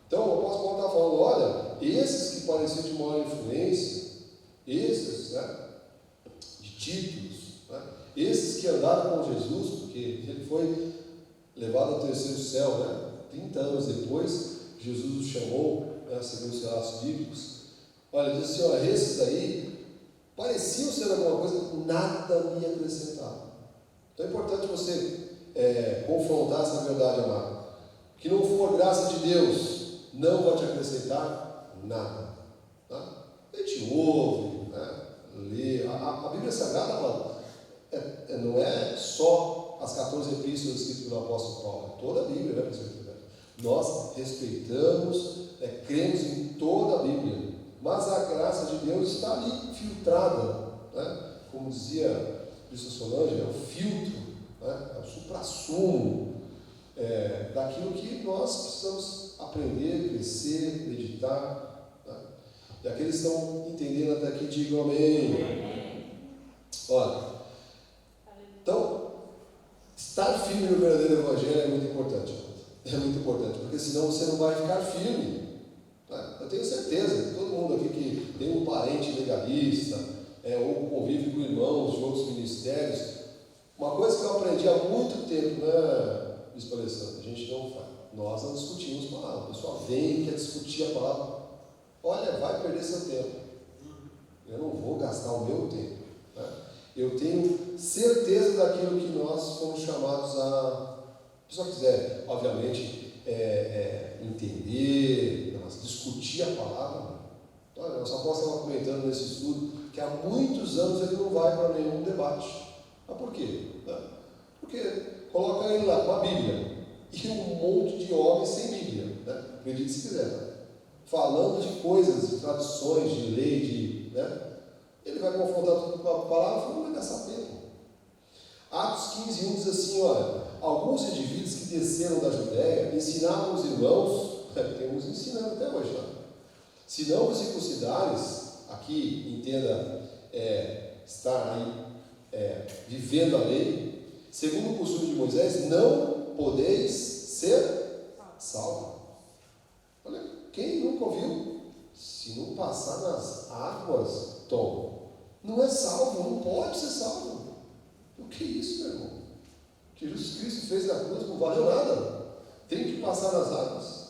Então, o apóstolo Paulo está falando, olha, esses que pareciam de maior influência, esses, de títulos, esses que andaram com Jesus, porque ele foi levado ao terceiro céu, 30 anos depois, Jesus o chamou, segundo os relatos bíblicos. Olha, ele disse assim, olha, esses aí pareciam ser alguma coisa, nada me acrescentaram. Então é importante você confrontar essa verdade, amado. Que não for graça de Deus, não vai te acrescentar nada. Tá? A gente ouve, lê. A Bíblia Sagrada, mano, não é só as 14 epístolas escritas pelo apóstolo Paulo, é toda a Bíblia, né, nós respeitamos, cremos em toda a Bíblia, mas a graça de Deus está ali filtrada, como dizia Cristo Solange, é o filtro, é o suprassumo daquilo que nós precisamos aprender, crescer, meditar. E aqueles que estão entendendo até aqui, digam amém. Olha, então, Estar firme no verdadeiro evangelho é muito importante. É muito importante, porque senão você não vai ficar firme. Eu tenho certeza que todo mundo aqui que tem um parente legalista, ou convive com irmãos de outros ministérios, uma coisa que eu aprendi há muito tempo, né, Bispo Alessandro, a gente não faz. Nós não discutimos palavra. O pessoal vem e quer discutir a palavra. Olha, vai perder seu tempo. Eu não vou gastar o meu tempo. Né? Eu tenho certeza daquilo que nós fomos chamados a. Se a pessoa quiser, obviamente, entender, mas discutir a palavra. Olha, nosso apóstolo estava comentando nesse estudo que há muitos anos ele não vai para nenhum debate. Mas por quê? Porque coloca ele lá com a Bíblia e um monte de homens sem Bíblia, né? Acredite se quiser, né? Falando de coisas, de tradições, de lei, né? Ele vai confrontar tudo com a palavra e não vai gastar tempo. Atos 15, 1 diz assim, olha, alguns indivíduos que desceram da Judéia ensinavam os irmãos, temos ensinando até hoje, né? Se não vos circuncidares, aqui entenda, estar aí vivendo a lei, segundo o costume de Moisés, não podeis ser salvos. Olha, quem nunca ouviu? Se não passar nas águas, Tom, não é salvo, não pode ser salvo. O que é isso, meu irmão? O que Jesus Cristo fez na cruz não valeu nada. Tem que passar nas águas.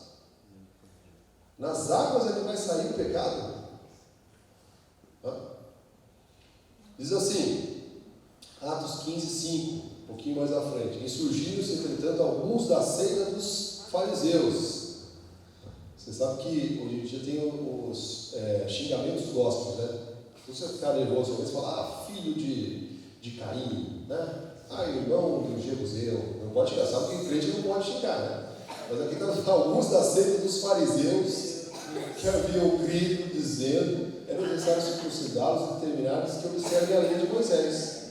Nas águas ele vai sair o pecado. Diz assim, Atos 15, 5, um pouquinho mais à frente. E surgiram-se, entretanto, alguns da seita dos fariseus. Você sabe que hoje em dia tem os xingamentos gospels, né? Se você ficar nervoso, você fala, filho de Caim, né? Irmão do Jebuseu. Não pode xingar, sabe que crente não pode xingar, né? Mas aqui estão alguns da seita dos fariseus que haviam crido, dizendo, é necessário circuncidá-los e determinar-lhes que observem a lei de Moisés.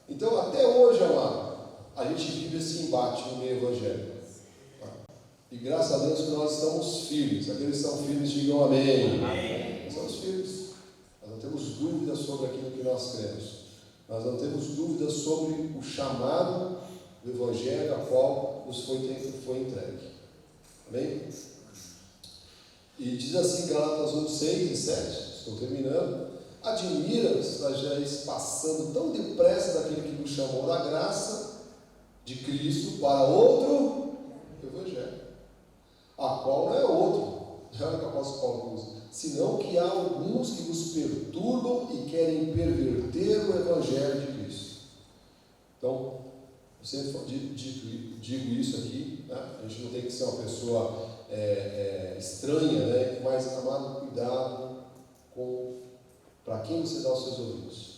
Então, até hoje, amado, a gente vive esse embate no meio evangélico. E graças a Deus que nós estamos firmes. Aqueles que estão firmes, digam amém. Amém. Nós estamos firmes. Nós não temos dúvidas sobre aquilo que nós cremos. Nós não temos dúvidas sobre o chamado do evangelho a qual nos foi entregue. Amém? E diz assim, Gálatas 1, 6 e 7, estou terminando. Admira-vos, estagiários, passando tão depressa daquele que nos chamou da graça de Cristo para outro evangelho, a qual não é outro, olha o que o apóstolo Paulo usa, senão que há alguns que nos perturbam e querem perverter o evangelho de Cristo. Então, eu sempre digo isso aqui, né? A gente não tem que ser uma pessoa estranha, né? Mas, amado, cuidado para quem você dá os seus ouvidos.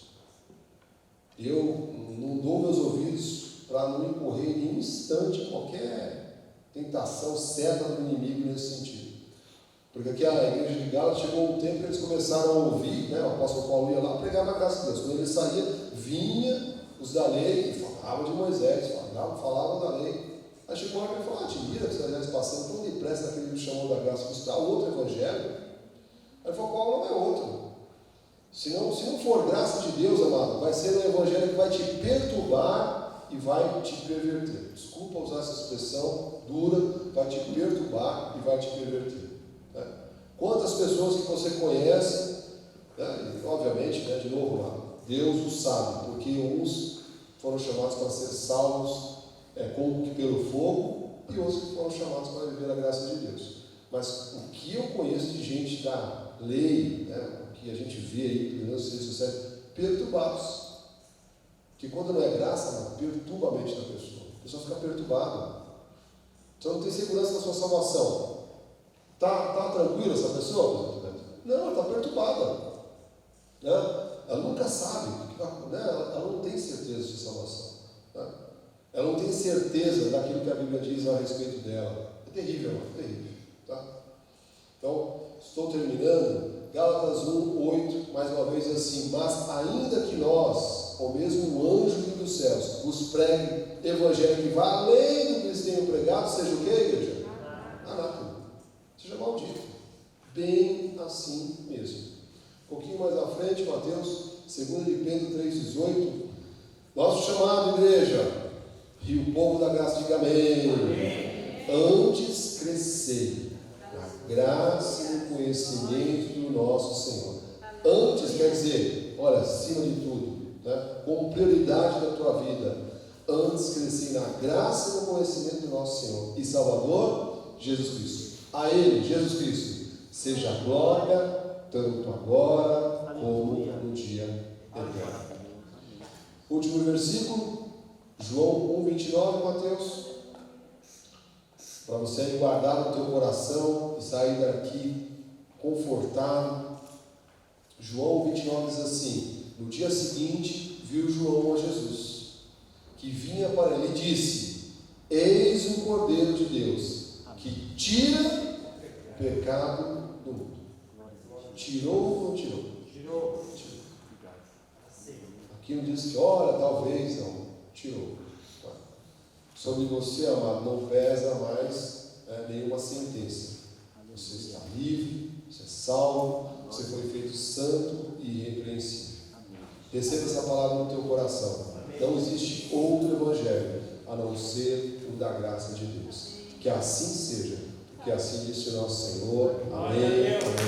Eu não dou meus ouvidos para não incorrer em nenhum instante em qualquer tentação certa do inimigo nesse sentido. Porque aqui a igreja de Gálatas chegou um tempo que eles começaram a ouvir, né? O apóstolo Paulo ia lá pregar na graça de Deus. Quando ele saía, vinha os da lei, falavam de Moisés, falavam da lei. Aí chegou uma hora que ele falou, admira que os evangelhos passando tão depressa daquele que nos chamou da graça, que está outro evangelho. Aí ele falou, qual não é outro? Se não for graça de Deus, amado, vai ser um evangelho que vai te perturbar e vai te perverter. Desculpa usar essa expressão dura, vai te perturbar e vai te perverter. Né? Quantas pessoas que você conhece, né? E, obviamente, né, de novo, amado, Deus o sabe, porque uns foram chamados para ser salvos como que pelo fogo, e outros que foram chamados para viver a graça de Deus. Mas o que eu conheço de gente da lei, né, o que a gente vê aí, pelo menos nas redes sociais, perturbados. Que quando não é graça, perturba a mente da pessoa. A pessoa fica perturbada. Então não tem segurança na sua salvação. Está tranquila essa pessoa? Não, ela está perturbada. Né? Ela nunca sabe, né? Ela não tem certeza de sua salvação. Né? Ela não tem certeza daquilo que a Bíblia diz a respeito dela. É terrível, é terrível. Tá? Então, estou terminando. Gálatas 1, 8, mais uma vez assim, mas ainda que nós, ou mesmo um anjo dos céus, vos pregue evangelho que vá além do que eles tenham pregado, seja o que, igreja? Anátema. Seja maldito. Bem assim mesmo. Um pouquinho mais à frente, Mateus, 2 de Pedro 3,18. Nosso chamado, igreja, E o povo da graça diga amém. Antes crescei na graça e no conhecimento do nosso Senhor. Antes quer dizer, olha, acima de tudo, né? Como prioridade da tua vida, antes cresci na graça e no conhecimento do nosso Senhor e Salvador, Jesus Cristo. A Ele, Jesus Cristo, seja a glória, tanto agora como no dia eterno. Último versículo, João 1,29, Mateus. Para você guardar no teu coração e sair daqui confortado. João 29 diz assim: no dia seguinte viu João a Jesus, que vinha para ele e disse: eis o Cordeiro de Deus, que tira o pecado do mundo. Tirou ou não tirou? Tirou. Aqui não diz que, olha, talvez, não. Tirou. Tá. Sobre você, amado, não pesa mais nenhuma sentença. Você está livre, você é salvo, você foi feito santo e irrepreensível. Receba essa palavra no teu coração. Não existe outro evangelho a não ser o da graça de Deus. Que assim seja, porque assim disse o nosso Senhor. Amém. Amém.